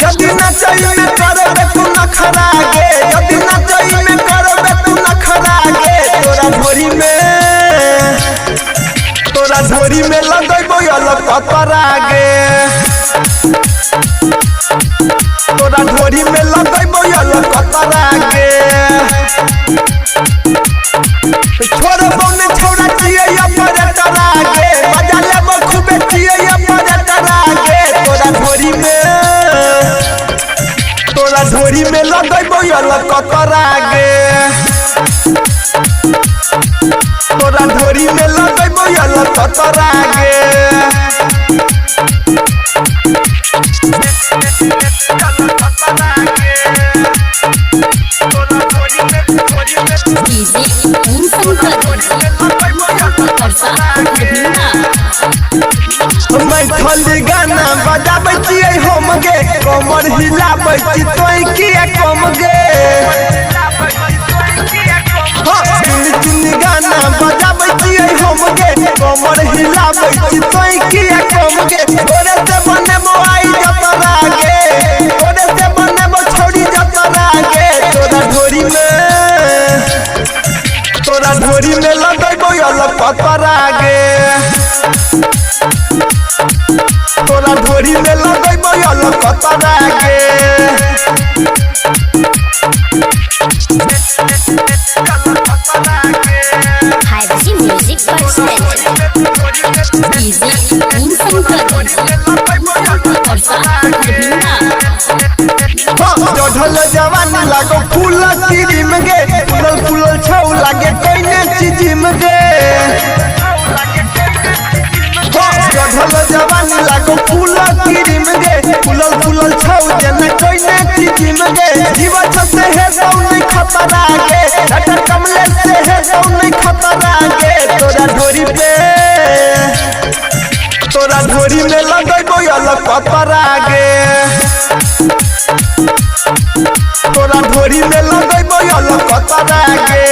यदि नचई में करबे तू नखरागे, यदि नचई में करबे तू नखरागे, तोरा झोरी में लगैबो अलग कतरागे, तोरा झोरी में लगैबो अलग कतरागे। छोड़बो ने छौड़ा चिए अपरटरागे, मजा लेबो खूबे चिए अपरटरागे, तोरा झोरी में लगैबो अलग कतरागे, तोरा झोरी में लगैबो अलग कतरागे। मैथिली गाना बजाबै छियै हम गे, कमर हिलाबै छी तोय किया कम गे। चुनी गाना बजाबै छियै हम गे, कमर हिलाबै छी तोय किया कम गे। तोरे से बनेबो आई जतरा गे, तोरे से बनेबो छौड़ी जतरा गे, तोरा झोरी में लगैबो अलग कतरागे, तोरा झोरी में लगैबो अलग कतरागे। चढ़ल जवानी लागो फूल क्रीम गे, फूलल छौ लागे कइने चिजिम गे। चढ़ल जवानी लागो फूल क्रीम गे, फूलल छौ जेना कइने चिजिम गे। जीवछ से है सौ नहीं खतरा गे, डॉक्टर कमलेश से है सौ नहीं खतरा गे, तोरा झोरी में लगैबो अलग कतरागे, तोरा झोरी में लगैबो अलग कतरागे।